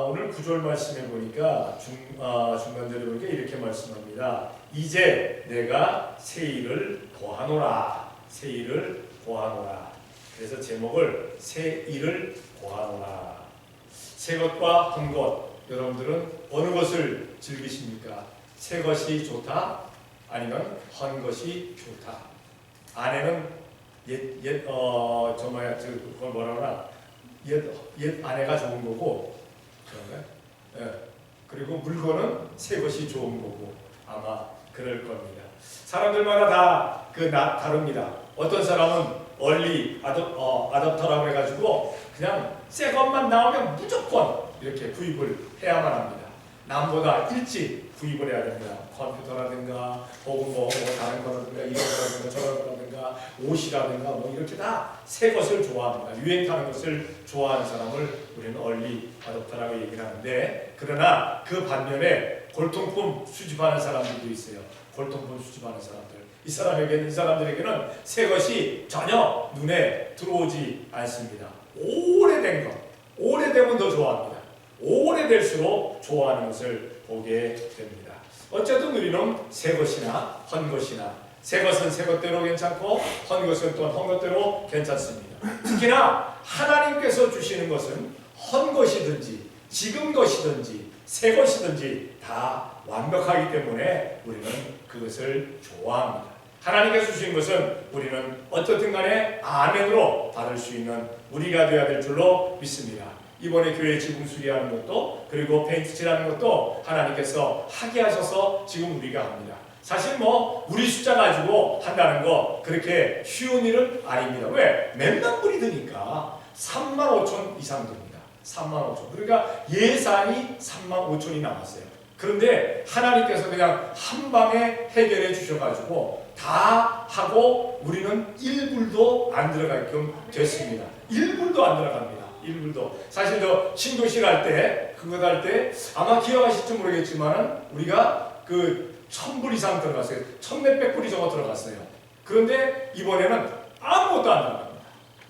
오늘 구절 말씀해 보니까 중간절에 보니까 이렇게 말씀합니다. 이제 내가 새 일을 고하노라. 새 일을 고하노라. 그래서 제목을 새 일을 고하노라. 새 것과 헌 것, 여러분들은 어느 것을 즐기십니까? 새 것이 좋다? 아니면 헌 것이 좋다? 아내는 그걸 뭐라 그러나 옛 아내가 좋은 거고, 그런가요? 예. 그리고 물건은 새 것이 좋은 거고, 아마 그럴 겁니다. 사람들마다 다 다릅니다. 어떤 사람은 얼리 아답터라고 해가지고 그냥 새 것만 나오면 무조건 이렇게 구입을 해야만 합니다. 남보다 일찍 구입을 해야 됩니다. 컴퓨터라든가 혹은 뭐 다른 거라든가 이런 거라든가 저런 거라든가 옷이라든가 뭐 이렇게 다 새 것을 좋아합니다. 유행 타는 것을 좋아하는 사람을 우리는 얼리 아답터라고 얘기를 하는데, 그러나 그 반면에 골동품 수집하는 사람들도 있어요. 골동품 수집하는 사람들. 이 사람들에게는 새 것이 전혀 눈에 들어오지 않습니다. 오래된 것, 오래되면 더 좋아합니다. 오래될수록 좋아하는 것을 보게 됩니다. 어쨌든 우리는 새 것이나 헌 것이나, 새 것은 새 것대로 괜찮고 헌 것은 또한 헌 것대로 괜찮습니다. 특히나 하나님께서 주시는 것은 헌 것이든지 지금 것이든지 새 것이든지 다 완벽하기 때문에 우리는 그것을 좋아합니다. 하나님께서 주신 것은 우리는 어떻든 간에 아멘으로 받을 수 있는 우리가 되어야 될 줄로 믿습니다. 이번에 교회 지붕 수리하는 것도, 그리고 페인트 칠하는 것도 하나님께서 하게 하셔서 지금 우리가 합니다. 사실 우리 숫자 가지고 한다는 거 그렇게 쉬운 일은 아닙니다. 왜? 몇만 불이 드니까 3만 5천 이상 듭니다. 3만 5천. 그러니까 예산이 3만 5천이 남았어요. 그런데 하나님께서 그냥 한 방에 해결해 주셔가지고 다 하고 우리는 1불도 안 들어가게끔 됐습니다. 1불도 안 들어갑니다. 1불도. 사실 저 신도실 할 때, 그거 할 때 아마 기억하실지 모르겠지만 우리가 1000불 이상 들어갔어요. 1000몇백 불이 저거 들어갔어요. 그런데 이번에는 아무것도 안 들어갑니다.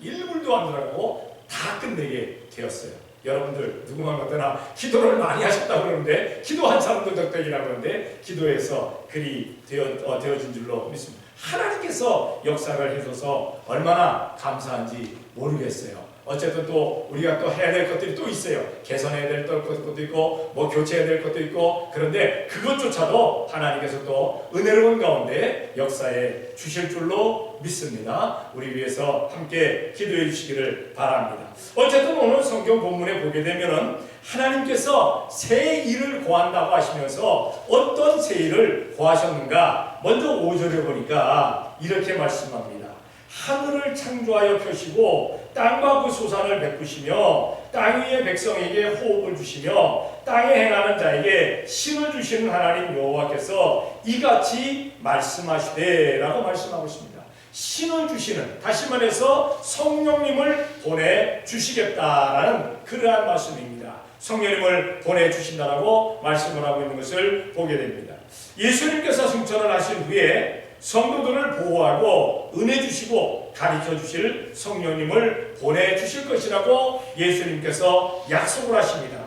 1불도 안 들어가고 다 끝내게 되었어요. 여러분들 누구만 같으나 기도를 많이 하셨다고 그러는데, 기도한 사람도 덕덕이라고 하는데 기도해서 그리 되어진 줄로 믿습니다. 하나님께서 역사를 해줘서 얼마나 감사한지 모르겠어요. 어쨌든 또 우리가 또 해야 될 것들이 또 있어요. 개선해야 될 것도 있고 교체해야 될 것도 있고, 그런데 그것조차도 하나님께서 또 은혜로운 가운데 역사해 주실 줄로 믿습니다. 우리 위해서 함께 기도해 주시기를 바랍니다. 어쨌든 오늘 성경 본문에 보게 되면은 하나님께서 새 일을 고한다고 하시면서 어떤 새 일을 고하셨는가? 먼저 5절에 보니까 이렇게 말씀합니다. 하늘을 창조하여 펴시고 땅과 그 소산을 베푸시며 땅 위의 백성에게 호흡을 주시며 땅에 행하는 자에게 신을 주시는 하나님 여호와께서 이같이 말씀하시되라고 말씀하고 있습니다. 신을 주시는, 다시 말해서 성령님을 보내주시겠다라는 그러한 말씀입니다. 성령님을 보내주신다라고 말씀을 하고 있는 것을 보게 됩니다. 예수님께서 승천을 하신 후에 성도들을 보호하고 은혜 주시고 가르쳐 주실 성령님을 보내주실 것이라고 예수님께서 약속을 하십니다.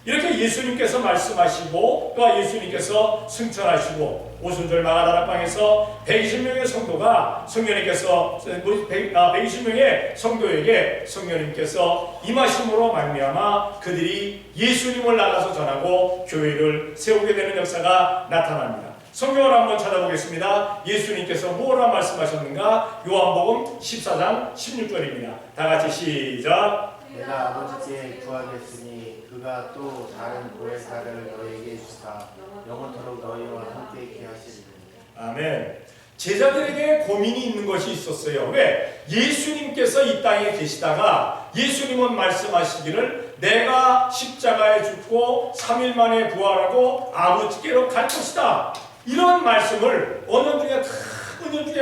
이렇게 예수님께서 말씀하시고 또 예수님께서 승천하시고 오순절 마가다락방에서 120명의 성도가 성령님께서 120명의 성도에게 성령님께서 임하심으로 말미암아 그들이 예수님을 나가서 전하고 교회를 세우게 되는 역사가 나타납니다. 성경을 한번 찾아보겠습니다. 예수님께서 뭐라 말씀하셨는가? 요한복음 14장 16절입니다. 다 같이 시작. 내가 아버지께 구하겠으니 그가 또 다른 보혜사를 너희에게 주사 영원토록 너희와 함께 있게 하시리니. 아멘. 제자들에게 고민이 있는 것이 있었어요. 왜? 예수님께서 이 땅에 계시다가 예수님은 말씀하시기를 내가 십자가에 죽고 3일 만에 부활하고 아버지께로 갈 것이다. 이런 말씀을 어느 중에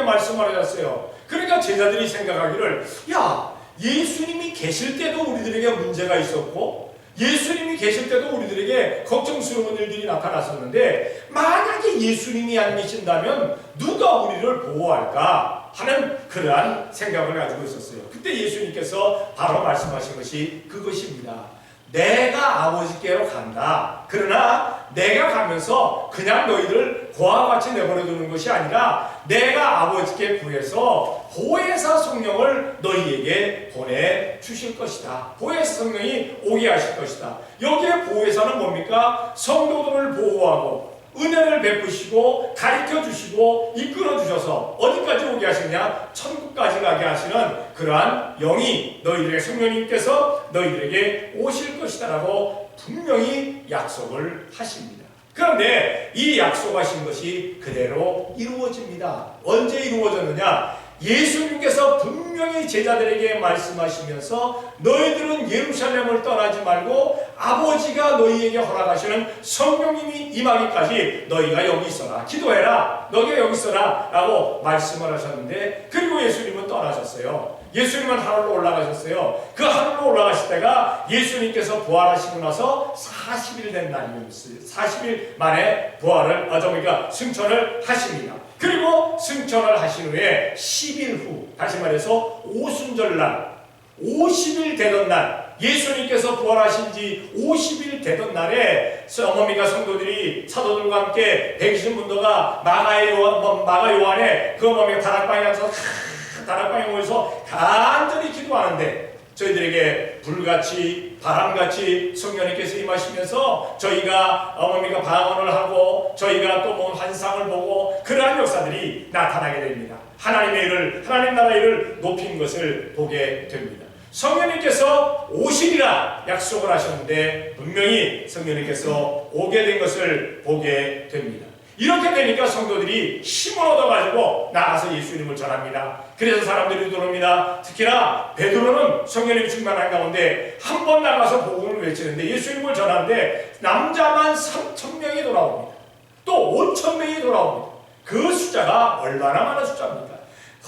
말씀을 하셨어요. 그러니까 제자들이 생각하기를, 야, 예수님이 계실 때도 우리들에게 문제가 있었고 예수님이 계실 때도 우리들에게 걱정스러운 일들이 나타났었는데 만약에 예수님이 안 계신다면 누가 우리를 보호할까 하는 그러한 생각을 가지고 있었어요. 그때 예수님께서 바로 말씀하신 것이 그것입니다. 내가 아버지께로 간다. 그러나 내가 가면서 그냥 너희를 고아와 같이 내버려 두는 것이 아니라 내가 아버지께 구해서 보혜사 성령을 너희에게 보내주실 것이다. 보혜사 성령이 오게 하실 것이다. 여기에 보혜사는 뭡니까? 성도들을 보호하고 은혜를 베푸시고 가르쳐주시고 이끌어주셔서 어디까지 오게 하시느냐? 천국까지 가게 하시는 그러한 영이 너희들에게 성령님께서 너희들에게 오실 것이다 라고 분명히 약속을 하십니다. 그런데 이 약속하신 것이 그대로 이루어집니다. 언제 이루어졌느냐? 예수님께서 분명히 제자들에게 말씀하시면서 너희들은 예루살렘을 떠나지 말고 아버지가 너희에게 허락하시는 성령님이 임하기까지 너희가 여기 있어라. 기도해라. 너희가 여기 있어라. 라고 말씀을 하셨는데 그리고 예수님은 떠나셨어요. 예수님은 하늘로 올라가셨어요. 그 하늘로 올라가실 때가 예수님께서 부활하시고 나서 40일 된 날이었어요. 40일 만에 부활을, 그러니까 승천을 하십니다. 그리고 승천을 하신 후에 10일 후, 다시 말해서 오순절날, 50일 되던 날, 예수님께서 부활하신 지 50일 되던 날에 어머니가 성도들이 사도들과 함께 120문도가 마가 요한에 그 어머니가 다락방에 앉아서 다락방에 모여서 간절히 기도하는데 저희들에게 불같이 바람같이 성령님께서 임하시면서 저희가 어머니가 방언을 하고 저희가 또 뭐 환상을 보고 그러한 역사들이 나타나게 됩니다. 하나님의 일을, 하나님 나라의 일을 높인 것을 보게 됩니다. 성령님께서 오시리라 약속을 하셨는데 분명히 성령님께서 오게 된 것을 보게 됩니다. 이렇게 되니까 성도들이 힘을 얻어가지고 나가서 예수님을 전합니다. 그래서 사람들이 들어옵니다. 특히나 베드로는 성령님 충만한 가운데 한 번 나가서 복음을 외치는데 예수님을 전하는데 남자만 3,000명이 돌아옵니다. 또 5,000명이 돌아옵니다. 그 숫자가 얼마나 많은 숫자입니까?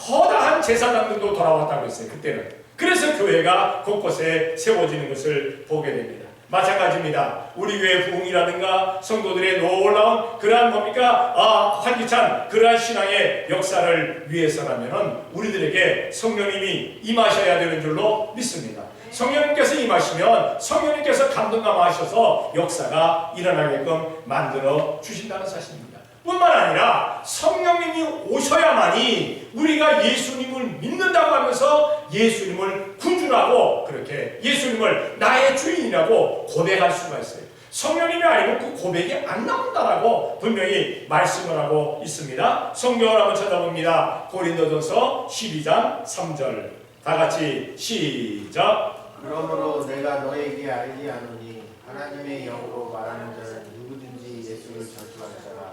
허다한 제사장들도 돌아왔다고 했어요. 그때는. 그래서 교회가 곳곳에 세워지는 것을 보게 됩니다. 마찬가지입니다. 우리 교회 부흥이라든가 성도들의 놀라운 그러한 뭡니까? 활기찬 그러한 신앙의 역사를 위해서라면은 우리들에게 성령님이 임하셔야 되는 줄로 믿습니다. 성령님께서 임하시면 성령님께서 감동감하셔서 역사가 일어나게끔 만들어 주신다는 사실입니다. 뿐만 아니라 성령님이 오셔야만이 우리가 예수님을 믿는다고 하면서 예수님을 구주라고 그렇게 예수님을 나의 주인이라고 고백할 수가 있어요. 성령님이 아니면 그 고백이 안 나온다라고 분명히 말씀을 하고 있습니다. 성경을 한번 찾아봅니다. 고린도전서 12장 3절 다 같이 시작. 그러므로 내가 너에게 알게 하노니 하나님의 영으로 말하는 자는 누구든지 예수를 저주할 자라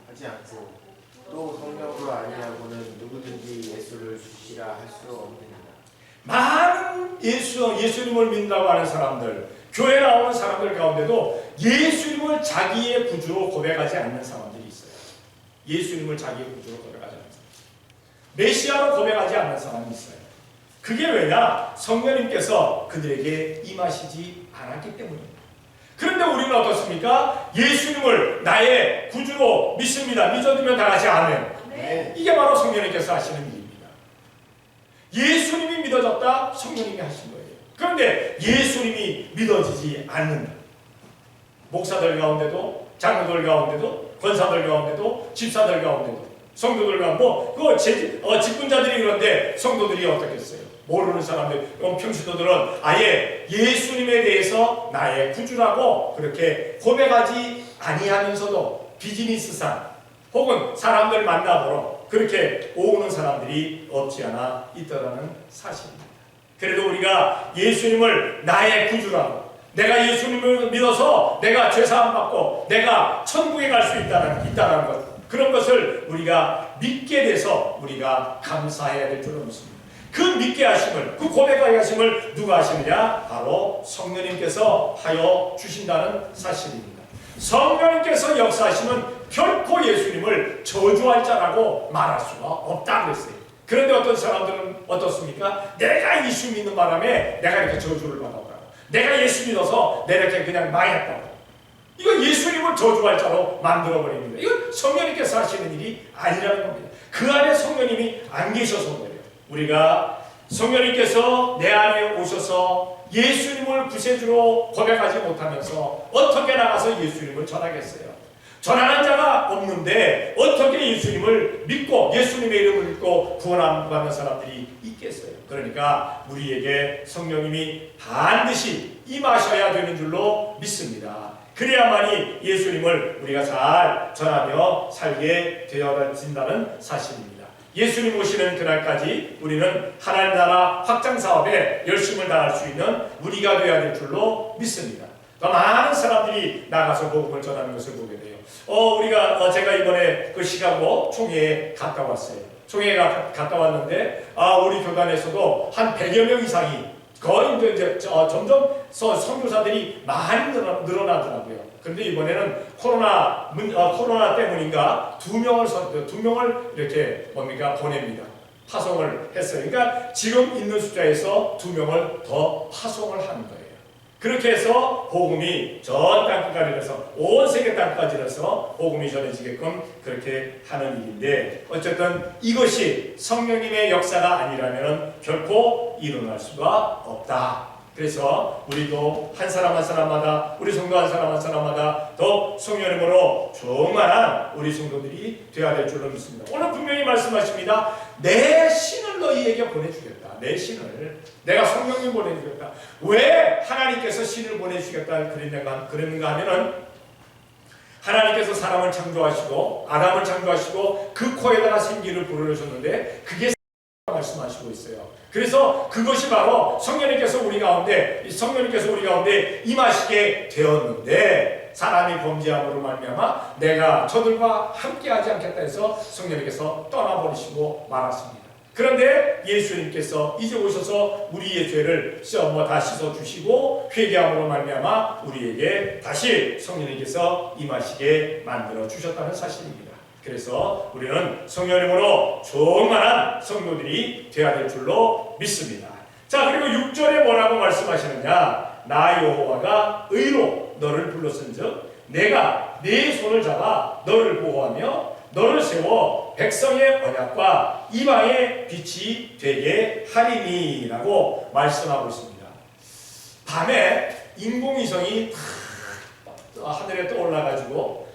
하지 않고 또 성령으로 아니하고는 누구든지 예수를 주시라 할 수 없느니라. 많은 예수님을 믿는다고 하는 사람들, 교회 나오는 사람들 가운데도 예수님을 자기의 구주로 고백하지 않는 사람들이 있어요. 예수님을 자기의 구주로 고백하지 않는 사람, 메시아로 고백하지 않는 사람이 있어요. 그게 왜냐? 성령님께서 그들에게 임하시지 않았기 때문입니다. 그런데 우리는 어떻습니까? 예수님을 나의 구주로 믿습니다. 믿어두면 다 같이 아멘. 네. 이게 바로 성령님께서 하시는 일입니다. 예수님이 믿어졌다, 성령님이 하신 거예요. 그런데 예수님이 믿어지지 않는다. 목사들 가운데도, 장로들 가운데도, 권사들 가운데도, 집사들 가운데도, 성도들 가운데, 직분자들이 그런데 성도들이 어떻겠어요? 모르는 사람들, 평신도들은 아예 예수님에 대해서 나의 구주라고 그렇게 고백하지 아니하면서도 비즈니스상 혹은 사람들 만나보러 그렇게 오는 사람들이 없지 않아 있다는 사실입니다. 그래도 우리가 예수님을 나의 구주라고, 내가 예수님을 믿어서 내가 죄사함 받고 내가 천국에 갈 수 있다는 것, 그런 것을 우리가 믿게 돼서 우리가 감사해야 될 줄을 믿습니다. 그 믿게 하심을, 그 고백하게 하심을 누가 하시느냐? 바로 성령님께서 하여 주신다는 사실입니다. 성령님께서 역사하시면 결코 예수님을 저주할 자라고 말할 수가 없다고 했어요. 그런데 어떤 사람들은 어떻습니까? 내가 예수 믿는 바람에 내가 이렇게 저주를 받았다고, 내가 예수 믿어서 내가 이렇게 그냥 망했다고, 이거 예수님을 저주할 자로 만들어버립니다. 이건 성령님께서 하시는 일이 아니라는 겁니다. 그 안에 성령님이 안 계셔서 그래요. 우리가 성령님께서 내 안에 오셔서 예수님을 구세주로 고백하지 못하면서 어떻게 나가서 예수님을 전하겠어요? 전하는 자가 없는데 어떻게 예수님을 믿고 예수님의 이름을 믿고 구원받는 사람들이 있겠어요? 그러니까 우리에게 성령님이 반드시 임하셔야 되는 줄로 믿습니다. 그래야만이 예수님을 우리가 잘 전하며 살게 되어진다는 사실입니다. 예수님 오시는 그날까지 우리는 하나님 나라 확장 사업에 열심을 다할 수 있는 우리가 되어야 될 줄로 믿습니다. 더 많은 사람들이 나가서 복음을 전하는 것을 보게 돼요. 제가 이번에 그 시카고 총회에 갔다 왔어요. 총회에 갔다 왔는데 우리 교단에서도 한 100여 명 이상이 거의 이제 점점 선교사들이 많이 늘어나더라고요. 그런데 이번에는 코로나 때문인가 두 명을 이렇게 보냅니다. 파송을 했어요. 그러니까 지금 있는 숫자에서 2명을 더 파송을 하는 거예요. 그렇게 해서 복음이 전 땅끝까지 해서 온 세계 땅까지 해서 복음이 전해지게끔 그렇게 하는 일인데, 어쨌든 이것이 성령님의 역사가 아니라면 결코 일어날 수가 없다. 그래서 우리도 한 사람 한 사람마다, 우리 성도 한 사람 한 사람마다 더 성령님으로 충만한 우리 성도들이 되어야 될 줄로 믿습니다. 오늘 분명히 말씀하십니다. 내 신을 너희에게 보내주겠다. 내 신을 내가 성령님 보내주겠다. 왜 하나님께서 신을 보내주겠다 그랬는가 하면은, 하나님께서 사람을 창조하시고 아담을 창조하시고 그 코에다가 생기를 불어넣으셨는데 그게 말씀하시고 있어요. 그래서 그것이 바로 성령님께서 우리 가운데 임하시게 되었는데, 사람이 범죄함으로 말미암아 내가 저들과 함께하지 않겠다 해서 성령님께서 떠나버리시고 말았습니다. 그런데 예수님께서 이제 오셔서 우리의 죄를 다 씻어주시고 회개함으로 말미암아 우리에게 다시 성령님께서 임하시게 만들어 주셨다는 사실입니다. 그래서 우리는 성령님으로 충만한 성도들이 되어야 될 줄로 믿습니다. 자, 그리고 6절에 뭐라고 말씀하시느냐? 나 여호와가 의로 너를 불렀은즉 내가 네 손을 잡아 너를 보호하며 너를 세워 백성의 언약과 이방의 빛이 되게 하리니 라고 말씀하고 있습니다. 밤에 인공위성이 하늘에 떠올라가지고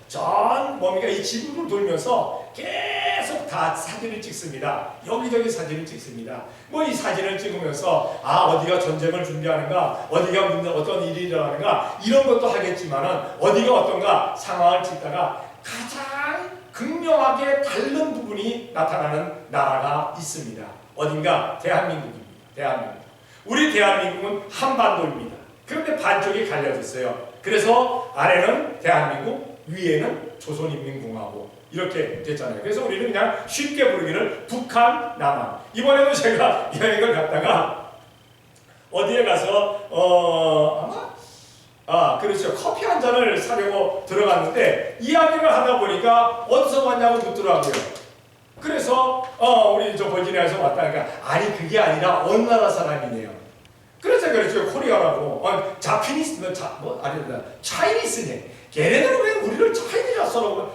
이 지구를 돌면서 계속 다 사진을 찍습니다. 여기저기 사진을 찍습니다. 이 사진을 찍으면서 어디가 전쟁을 준비하는가, 어디가 어떤 일이 일어나는가 이런 것도 하겠지만은 어디가 어떤가 상황을 찍다가 가장 극명하게 다른 부분이 나타나는 나라가 있습니다. 어딘가 대한민국입니다. 대한민국. 우리 대한민국은 한반도입니다. 그런데 반쪽이 갈려졌어요. 그래서 아래는 대한민국, 위에는 조선인민공화국 이렇게 됐잖아요. 그래서 우리는 그냥 쉽게 부르기를 북한, 남한. 이번에도 제가 여행을 갔다가 어디에 가서 그렇죠. 커피 한 잔을 사려고 들어갔는데 이야기를 하다 보니까 어디서 왔냐고 묻더라고요. 그래서 우리 버지니아에서 왔다니까 아니 그게 아니라 어느 나라 사람이네요. 그래서 그렇죠. 코리아라고. 차이니스네. 걔네들은 왜 우리를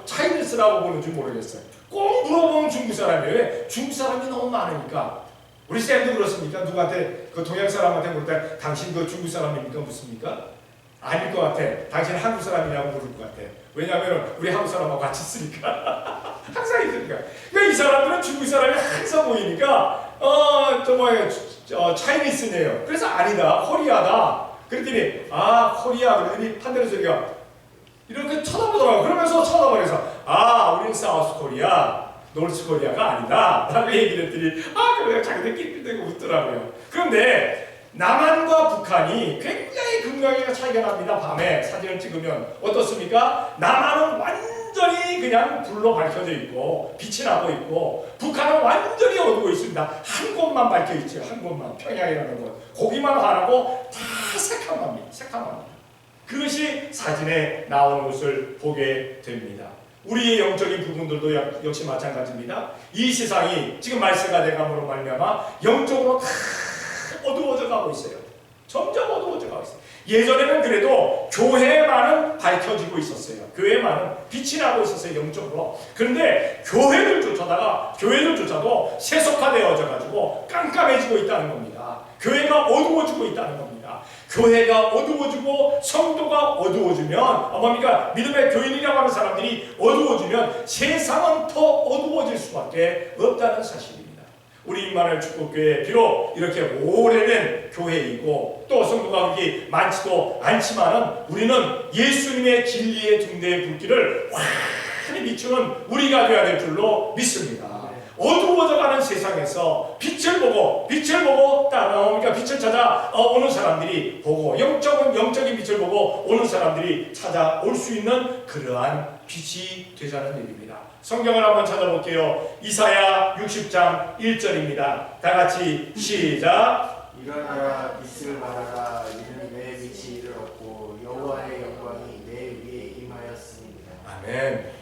차이니스라고 보는지 모르겠어요. 꼭 물어보면 중국 사람이에요. 왜? 중국 사람이 너무 많으니까. 우리 쌤도 그렇습니까? 누구한테 그 동양 사람한테 물을 때 당신 그 중국 사람입니까? 묻습니까? 아닐 것 같아. 당신 한국 사람이냐고 물을 것 같아. 왜냐하면 우리 한국 사람하고 같이 쓰니까. 항상 있으니까. 그러니까 이 사람들은 중국 사람이 항상 보이니까 차이니스네요. 그래서 아니다. 코리아다. 그랬더니 코리아. 그랬더니 한대로 저기가 이렇게 쳐다보더라고요. 그러면서 쳐다보면서 우리는 사우스 코리아, 노스 코리아가 아니다 라고 얘기를 했더니 그래서 자기들끼리 대고 웃더라고요. 그런데 남한과 북한이 굉장히 극명하게 차이가 납니다. 밤에 사진을 찍으면 어떻습니까? 남한은 완전히 그냥 불로 밝혀져 있고 빛이 나고 있고, 북한은 완전히 어두워 있습니다. 한 곳만 밝혀 있죠. 한 곳만, 평양이라는 곳. 거기만 하라고 다 새카맣습니다. 그것이 사진에 나오는 것을 보게 됩니다. 우리의 영적인 부분들도 역시 마찬가지입니다. 이 세상이 지금 말세가 돼감으로 말미암아 영적으로 다 어두워져 가고 있어요. 점점 어두워져 가고 있어요. 예전에는 그래도 교회만은 밝혀지고 있었어요. 교회만은 빛이 나고 있었어요. 영적으로. 그런데 교회들조차도 세속화되어져 가지고 깜깜해지고 있다는 겁니다. 교회가 어두워지고 있다는 겁니다. 못합니다. 교회가 어두워지고 성도가 어두워지면 뭡니까? 믿음의 교인이라고 하는 사람들이 어두워지면 세상은 더 어두워질 수밖에 없다는 사실입니다. 우리 임마누엘 축복교회 비록 이렇게 오래된 교회이고 또 성도가 그렇게 많지도 않지만은 우리는 예수님의 진리의 등대의 불길을 환히 비추는 우리가 되어야 될 줄로 믿습니다. 어두워져가는 세상에서 빛을 보고 그러니까 빛을 찾아 오는 사람들이 보고 영적인 빛을 보고 오는 사람들이 찾아올 수 있는 그러한 빛이 되자는 얘기입니다. 성경을 한번 찾아볼게요. 이사야 60장 1절입니다. 다 같이 시작. 일어나라 빛을 발하라 이는 내 빛이 이르렀고 여호와의 영광이 내 위에 임하였습니다. 아멘.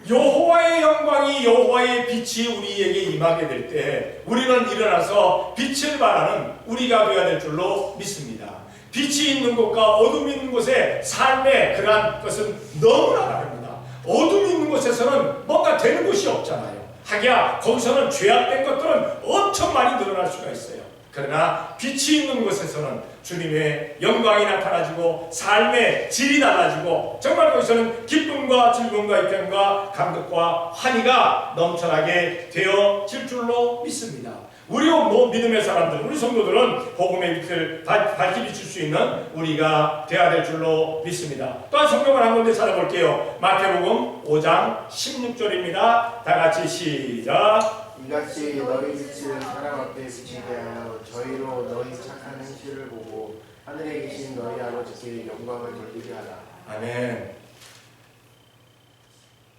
여호와의 영광이 여호와의 빛이 우리에게 임하게 될 때 우리는 일어나서 빛을 발하는 우리가 되어야 될 줄로 믿습니다. 빛이 있는 곳과 어둠이 있는 곳의 삶의 그러한 것은 너무나 다릅니다. 어둠이 있는 곳에서는 뭔가 되는 곳이 없잖아요. 하기야 거기서는 죄악된 것들은 엄청 많이 늘어날 수가 있어요. 그러나 빛이 있는 곳에서는 주님의 영광이 나타나지고 삶의 질이 달라지고 정말 거기서는 기쁨과 즐거움과 입장과 감격과 환희가 넘쳐나게 되어질 줄로 믿습니다. 우리 믿음의 사람들, 우리 성도들은 복음의 빛을 밝히 비출 수 있는 우리가 되어야 될 줄로 믿습니다. 또한 성경을 한 군데 찾아볼게요. 마태복음 5장 16절입니다. 다 같이 시작. 이같이 너희 빛을 사람 앞에 비치게 하여 저희로 너희 착한 행실을 보고 하늘에 계신 너희 아버지께 영광을 돌리게 하라. 아멘.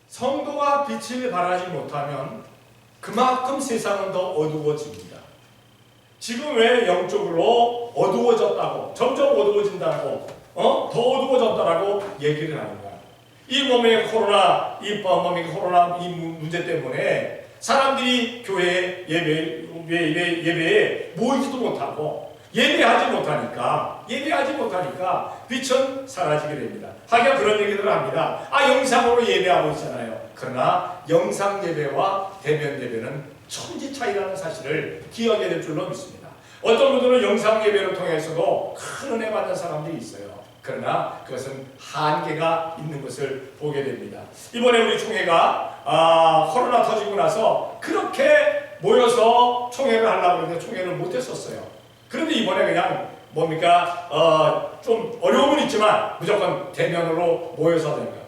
성도가 빛을 발하지 못하면 그만큼 세상은 더 어두워집니다. 지금 왜 영적으로 어두워졌다고, 점점 어두워진다고, 더 어두워졌다라고 얘기를 하는 거야. 이 몸의 코로나 이 문제 때문에 사람들이 교회 예배에 모이지도 못하고 예배하지 못하니까 빛은 사라지게 됩니다. 하기야 그런 얘기들을 합니다. 영상으로 예배하고 있잖아요. 그러나 영상 예배와 대면 예배는 천지 차이라는 사실을 기억해야 될 줄로 믿습니다. 어떤 분들은 영상 예배를 통해서도 큰 은혜 받는 사람들이 있어요. 그러나 그것은 한계가 있는 것을 보게 됩니다. 이번에 우리 총회가 코로나 터지고 나서 그렇게 모여서 총회를 하려고 했는데 총회를 못했었어요. 그런데 이번에 그냥 좀 어려움은 있지만 무조건 대면으로 모여서 하는 거예요.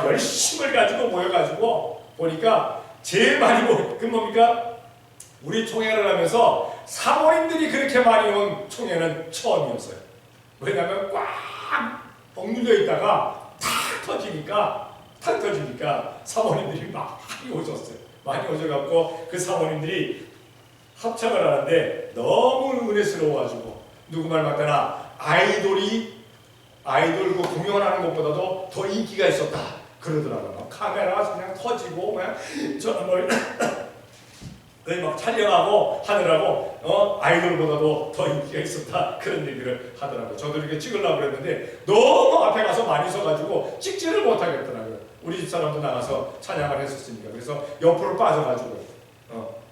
열심을 가지고 모여가지고 보니까 제일 많이 우리 총회를 하면서 사모님들이 그렇게 많이 온 총회는 처음이었어요. 왜냐하면 꽉 억눌려 있다가 탁 터지니까 사모님들이 많이 오셨어요. 많이 오셔갖고 그 사모님들이 합창을 하는데 너무 은혜스러워가지고 누구 말 맞거나 아이돌 그 공연하는 것보다도 더 인기가 있었다 그러더라고요. 카메라가 그냥 터지고 그냥 저는 막 촬영하고 하느라고 아이돌보다도 더 인기가 있었다 그런 얘기를 하더라고요. 저도 이렇게 찍으려고 그랬는데 너무 앞에 가서 많이 서가지고 찍지를 못하겠더라고요. 우리 집 사람도 나가서 찬양을 했었으니까. 그래서 옆으로 빠져가지고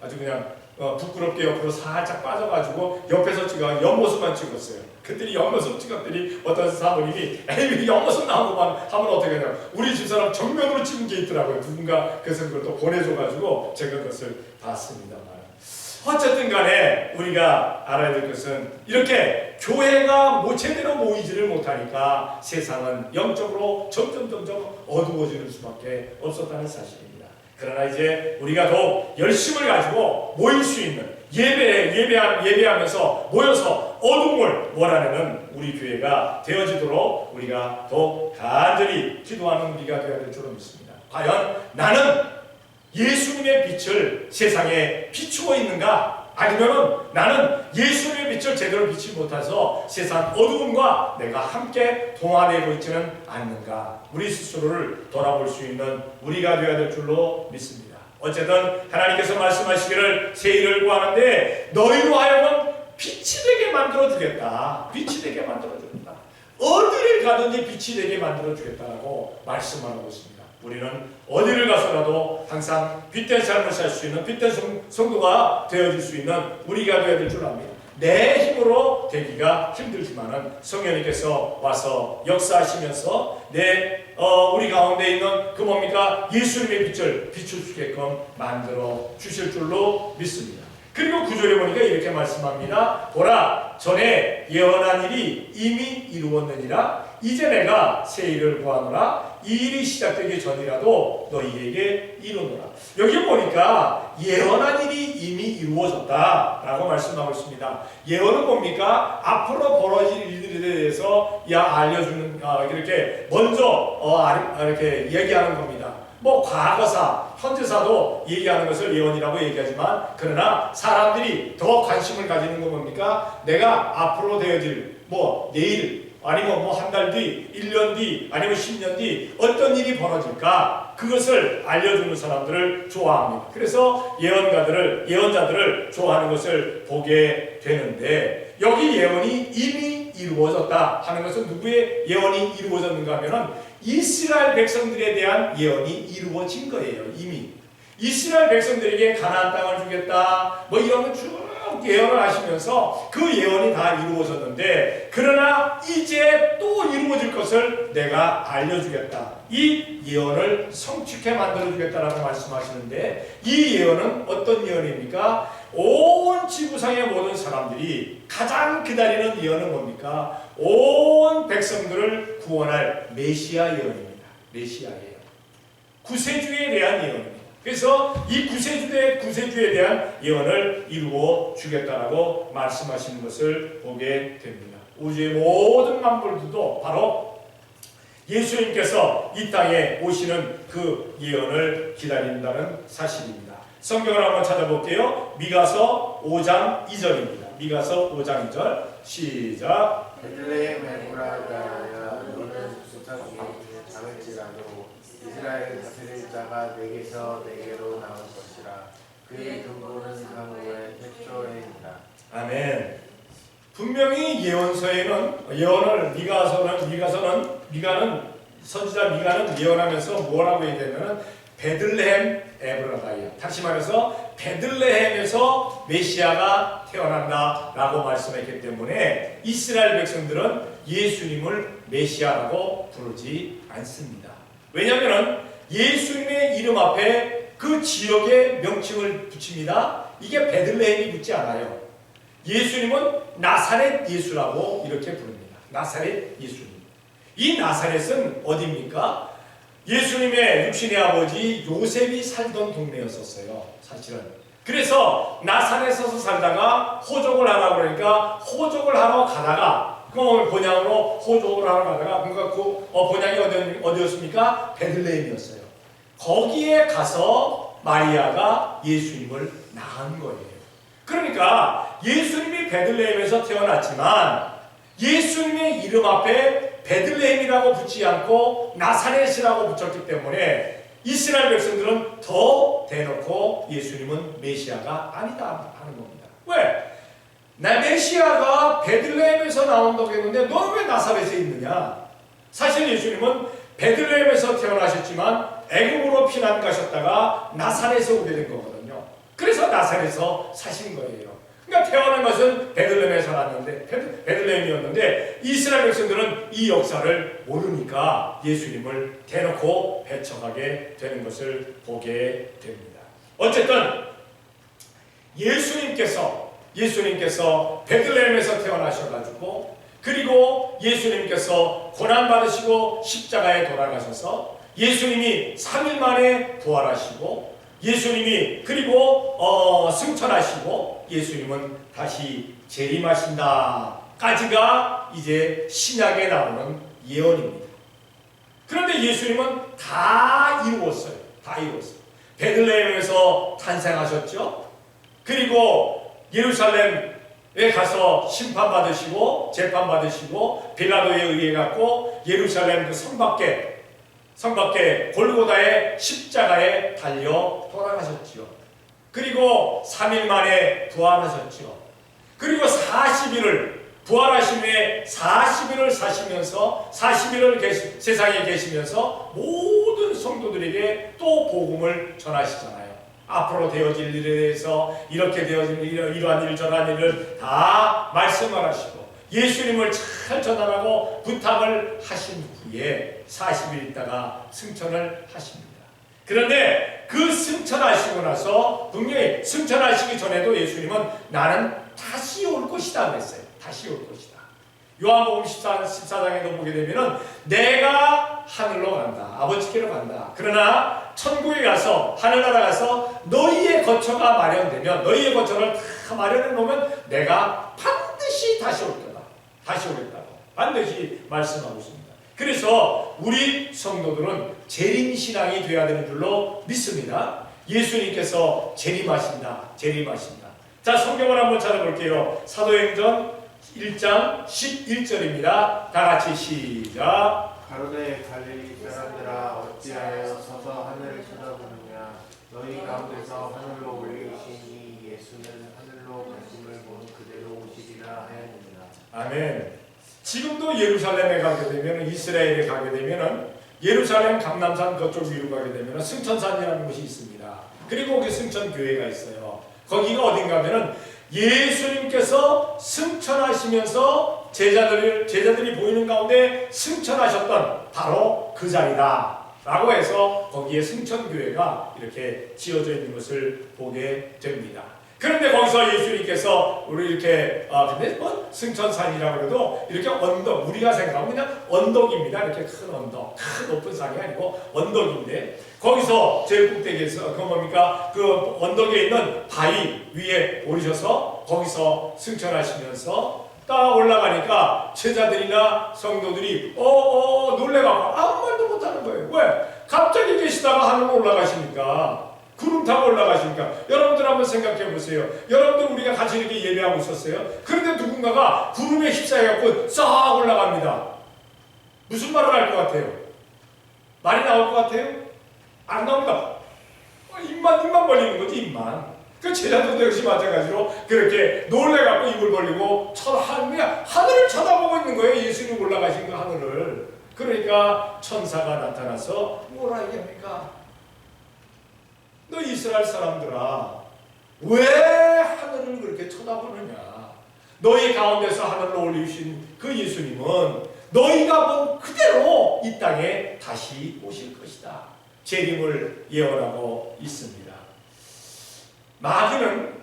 아주 그냥 부끄럽게 옆으로 살짝 빠져가지고 옆에서 옆모습만 찍었어요. 그랬더니 옆모습 찍었더니 어떤 사모님이 에이 옆모습 나오고만 하면 어떻게 하냐, 우리 집사람 정면으로 찍은 게 있더라고요. 누군가 그래서 그걸 또 보내줘가지고 제가 그것을 봤습니다만, 어쨌든 간에 우리가 알아야 될 것은 이렇게 교회가 제대로 모이지를 못하니까 세상은 영적으로 점점 어두워지는 수밖에 없었다는 사실입니다. 그러나 이제 우리가 더 열심을 가지고 모일 수 있는 예배하면서 모여서 어둠을 몰아내는 우리 교회가 되어지도록 우리가 더 간절히 기도하는 우리가 되어야 될 줄로 믿습니다. 과연 나는 예수님의 빛을 세상에 비추고 있는가? 아니면 나는 예수님의 빛을 제대로 비추지 못해서 세상 어두움과 내가 함께 동화되고 있지는 않는가? 우리 스스로를 돌아볼 수 있는 우리가 되어야 될 줄로 믿습니다. 어쨌든 하나님께서 말씀하시기를 새 일을 구하는데 너희로 하여금 빛이 되게 만들어주겠다. 빛이 되게 만들어주겠다. 어디를 가든지 빛이 되게 만들어주겠다라고 말씀하고 있습니다. 우리는 어디를 가서라도 항상 빛된 삶을 살 수 있는 빛된 성도가 되어질 수 있는 우리가 되어야 될 줄 압니다. 내 힘으로 되기가 힘들지만은 성령님께서 와서 역사하시면서 우리 가운데 있는 그 뭡니까? 예수님의 빛을 비출 수 있게끔 만들어 주실 줄로 믿습니다. 그리고 9절에 보니까 이렇게 말씀합니다. 보라, 전에 예언한 일이 이미 이루었느니라. 이제 내가 새 일을 구하노라. 이 일이 시작되기 전이라도 너희에게 이루노라. 여기 보니까 예언한 일이 이미 이루어졌다라고 말씀하고 있습니다. 예언은 뭡니까? 앞으로 벌어질 일들에 대해서 알려주는, 이렇게 먼저 이렇게 얘기하는 겁니다. 뭐 과거사, 현재사도 얘기하는 것을 예언이라고 얘기하지만, 그러나 사람들이 더 관심을 가지는 건 뭡니까? 내가 앞으로 되어질 내일, 아니면 한 달 뒤, 1년 뒤, 아니면 10년 뒤 어떤 일이 벌어질까? 그것을 알려주는 사람들을 좋아합니다. 그래서 예언자들을 좋아하는 것을 보게 되는데, 여기 예언이 이미 이루어졌다 하는 것은 누구의 예언이 이루어졌는가 하면은 이스라엘 백성들에 대한 예언이 이루어진 거예요. 이미 이스라엘 백성들에게 가나안 땅을 주겠다 이런 거 쭉 예언을 하시면서 그 예언이 다 이루어졌는데, 그러나 이제 또 이루어질 것을 내가 알려주겠다, 이 예언을 성취케 만들어주겠다라고 말씀하시는데, 이 예언은 어떤 예언입니까? 온 지구상의 모든 사람들이 가장 기다리는 예언은 뭡니까? 온 백성들을 구원할 메시아 예언입니다. 메시아 예언, 구세주에 대한 예언입니다. 그래서 이 구세주에 대한 예언을 이루어 주겠다라고 말씀하시는 것을 보게 됩니다. 우주의 모든 만물들도 바로 예수님께서 이 땅에 오시는 그 예언을 기다린다는 사실입니다. 성경을 한번 찾아볼게요. 미가서 5장 2절입니다. 미가서 5장 2절 시작. 베들레헴 에브라다야, 너는 수타 중에 작을지라도 이스라엘 다스릴 자가 내게서 내게로 나올 것이라. 그의 근본은 강구의 태초에니라. 아멘. 분명히 선지자 미가는 예언하면서 뭐라고 얘기하냐면 베들레헴 에브라다야, 다시 말해서 베들레헴에서 메시아가 태어난다라고 말씀했기 때문에 이스라엘 백성들은 예수님을 메시아라고 부르지 않습니다. 왜냐하면 예수님의 이름 앞에 그 지역의 명칭을 붙입니다. 이게 베들레헴이 붙지 않아요. 예수님은 나사렛 예수라고 이렇게 부릅니다. 나사렛 예수님. 이 나사렛은 어디입니까? 예수님의 육신의 아버지 요셉이 살던 동네였었어요, 사실은. 그래서 나사렛에서 살다가 호적을 하라고 그러니까 호적을 하러 가다가, 본향으로 호적을 하러 가다가, 그러니까 그 본향이 어디였습니까? 베들레헴이었어요. 거기에 가서 마리아가 예수님을 낳은 거예요. 그러니까 예수님이 베들레헴에서 태어났지만 예수님의 이름 앞에 베들레헴이라고 붙지 않고 나사렛이라고 붙였기 때문에 이스라엘 백성들은 더 대놓고 예수님은 메시아가 아니다 하는 겁니다. 왜? 나 메시아가 베들레헴에서 나온다고 했는데 너는 왜 나사렛에 있느냐? 사실 예수님은 베들레헴에서 태어나셨지만 애굽으로 피난 가셨다가 나사렛에 오게 된 거거든요. 그래서 나사렛에서 사신 거예요. 그러니까 태어난 것은 베들레헴이었는데 이스라엘 백성들은 이 역사를 모르니까 예수님을 대놓고 배척하게 되는 것을 보게 됩니다. 어쨌든 예수님께서 베들레헴에서 태어나셔가지고, 그리고 예수님께서 고난받으시고 십자가에 돌아가셔서 예수님이 3일 만에 부활하시고, 예수님이 그리고 승천하시고 예수님은 다시 재림하신다까지가 이제 신약에 나오는 예언입니다. 그런데 예수님은 다 이루었어요. 다 이루었어요. 베들레헴에서 탄생하셨죠. 그리고 예루살렘에 가서 심판받으시고 재판받으시고 빌라도에 의해 갖고 예루살렘 그 성 밖에 골고다의 십자가에 달려 돌아가셨지요. 그리고 3일 만에 부활하셨지요. 그리고 40일을 부활하신 후에 40일을 사시면서 40일을 세상에 계시면서 모든 성도들에게 또 복음을 전하시잖아요. 앞으로 되어질 일에 대해서 이렇게 되어질 이러한 일 저러한 일을 다 말씀을 하시고 예수님을 잘 전하라고 부탁을 하신 후에 40일 있다가 승천을 하십니다. 그런데 그 승천하시고 나서 분명히 승천하시기 전에도 예수님은 나는 다시 올 것이다 그랬어요. 다시 올 것이다. 요한복음 14장에도 보게 되면은 내가 하늘로 간다. 아버지께로 간다. 그러나 천국에 가서 하늘나라 가서 너희의 거처가 마련되면 너희의 거처를 다 마련해 놓으면 내가 반드시 다시 올 거다. 다시 오겠다고 반드시 말씀하고 있습니다. 그래서 우리 성도들은 재림신앙이 되어야 되는 줄로 믿습니다. 예수님께서 재림하신다. 재림하신다. 자, 성경을 한번 찾아볼게요. 사도행전 1장 11절입니다. 다 같이 시작. 가로되 갈릴리 사람들아 어찌하여 서서 하늘을 쳐다보느냐 너희 가운데서 하늘로 올리신 이 예수는 하늘로 가심을 본 그대로 오시리라 하였느니라. 아멘. 지금도 예루살렘에 가게 되면 이스라엘에 가게 되면은 예루살렘 감람산 그쪽 위로 가게 되면 승천산이라는 곳이 있습니다. 그리고 거기 승천교회가 있어요. 거기가 어딘가 하면은 예수님께서 승천하시면서 제자들이 보이는 가운데 승천하셨던 바로 그 자리다 라고 해서 거기에 승천교회가 이렇게 지어져 있는 것을 보게 됩니다. 그런데 거기서 예수님께서 우리 이렇게 근데 뭐 승천산이라고 해도 이렇게 언덕, 우리가 생각하면 그냥 언덕입니다. 이렇게 큰 언덕, 큰 높은 산이 아니고 언덕인데 거기서 제일 꼭대기에서 그 뭡니까? 그 언덕에 있는 바위 위에 오르셔서 거기서 승천하시면서 딱 올라가니까 제자들이나 성도들이 놀래가고 아무 말도 못하는 거예요. 왜? 갑자기 계시다가 하늘로 올라가시니까 구름 타고 올라가시니까 여러분들 한번 생각해 보세요. 여러분들 우리가 같이 이렇게 예배하고 있었어요. 그런데 누군가가 구름에 휩싸여갖고 싹 올라갑니다. 무슨 말을 할 것 같아요? 말이 나올 것 같아요? 안 나옵니다. 입만 벌리는 거지, 입만. 그 제자들도 역시 마찬가지로 그렇게 놀래갖고 입을 벌리고 하늘을 쳐다보고 있는 거예요. 예수님 올라가신 그 하늘을. 그러니까 천사가 나타나서 뭐라 얘기합니까? 너 이스라엘 사람들아 왜 하늘을 그렇게 쳐다보느냐? 너희 가운데서 하늘로 올리신 그 예수님은 너희가 본 그대로 이 땅에 다시 오실 것이다. 재림을 예언하고 있습니다. 마귀는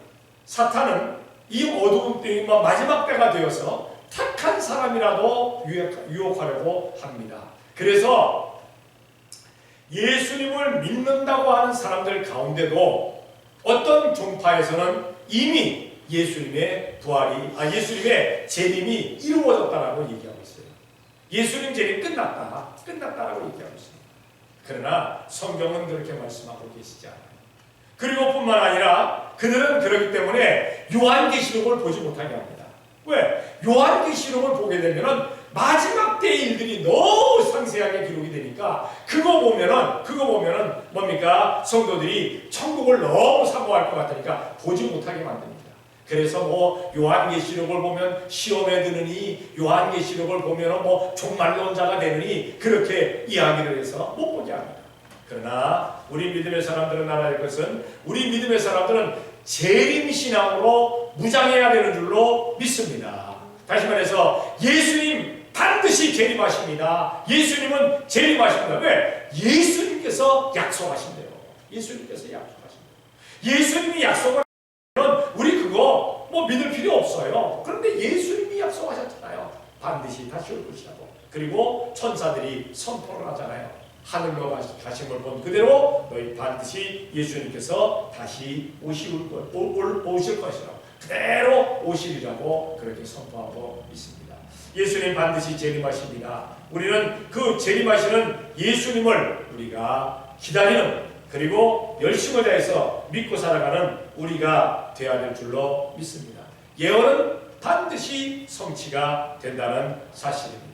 사탄은 이 어두운 때의 마지막 때가 되어서 택한 사람이라도 유혹하려고 합니다. 그래서 예수님을 믿는다고 하는 사람들 가운데도 어떤 종파에서는 이미 예수님의 예수님의 재림이 이루어졌다라고 얘기하고 있어요. 예수님 재림 끝났다라고 얘기하고 있습니다. 그러나 성경은 그렇게 말씀하고 계시지 않아요. 그리고 뿐만 아니라 그들은 그렇기 때문에 요한계시록을 보지 못하게 합니다. 왜? 요한계시록을 보게 되면은 마지막 때의 일들이 너무 상세하게 기록이 되니까 그거 보면은 뭡니까? 성도들이 천국을 너무 사모할 것 같으니까 보지 못하게 만듭니다. 그래서 뭐 요한계시록을 보면 시험에 드느니 요한계시록을 보면 뭐 종말론자가 되느니 그렇게 이야기를 해서 못 보게 합니다. 그러나 우리 믿음의 사람들은 알아야 할 것은 우리 믿음의 사람들은 재림신앙으로 무장해야 되는 줄로 믿습니다. 다시 말해서 예수님 반드시 재림하십니다. 예수님은 재림하십니다. 왜? 예수님께서 약속하신대요. 예수님께서 약속하신대요. 예수님이 약속을 하면 우리 그거 뭐 믿을 필요 없어요. 그런데 예수님이 약속하셨잖아요. 반드시 다시 올 것이라고. 그리고 천사들이 선포를 하잖아요. 하늘로 가심을 본 그대로 너희 반드시 예수님께서 다시 오실 것이라고. 그대로 오시리라고 그렇게 선포하고 있습니다. 예수님 반드시 재림하십니다. 우리는 그 재림하시는 예수님을 우리가 기다리는 그리고 열심을 다해서 믿고 살아가는 우리가 되어야 될 줄로 믿습니다. 예언은 반드시 성취가 된다는 사실입니다.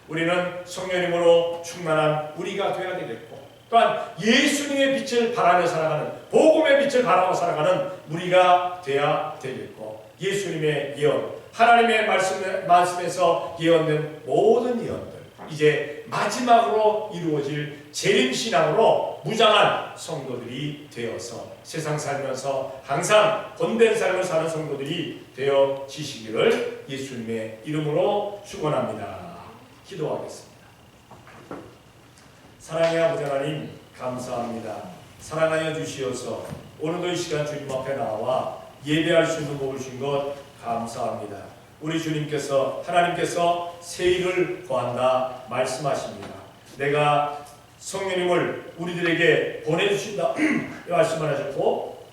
우리는 성령님으로 충만한 우리가 되어야 되겠고 또한 예수님의 빛을 바라며 살아가는 복음의 빛을 바라며 살아가는 우리가 되어야 되겠고 예수님의 예언 하나님의 말씀에서 예언된 모든 예언들 이제 마지막으로 이루어질 재림신앙으로 무장한 성도들이 되어서 세상 살면서 항상 본된 삶을 사는 성도들이 되어지시기를 예수님의 이름으로 축원합니다. 기도하겠습니다. 사랑의 아버지 하나님 감사합니다. 사랑하여 주시어서 오늘도 이 시간 주님 앞에 나와 예배할 수 있는 복을 주신 것 감사합니다. 우리 주님께서 하나님께서 새 일을 거한다 말씀하십니다. 내가 성령님을 우리들에게 보내주신다 말씀을 하셨고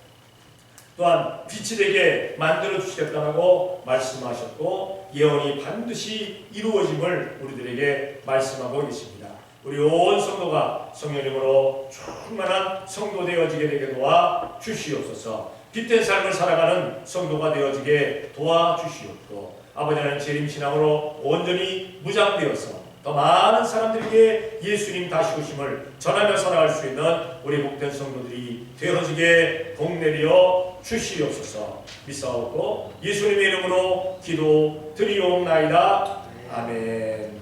또한 빛이 되게 만들어 주시겠다고 말씀하셨고 예언이 반드시 이루어짐을 우리들에게 말씀하고 계십니다. 우리 온 성도가 성령님으로 충만한 성도 되어지게 되게 도와 주시옵소서. 빛된 삶을 살아가는 성도가 되어지게 도와주시옵고 아버지 하나님 재림신앙으로 온전히 무장되어서 더 많은 사람들에게 예수님 다시 오심을 전하며 살아갈 수 있는 우리 복된 성도들이 되어지게 복내려 주시옵소서. 믿사옵고 예수님의 이름으로 기도 드리옵나이다. 아멘.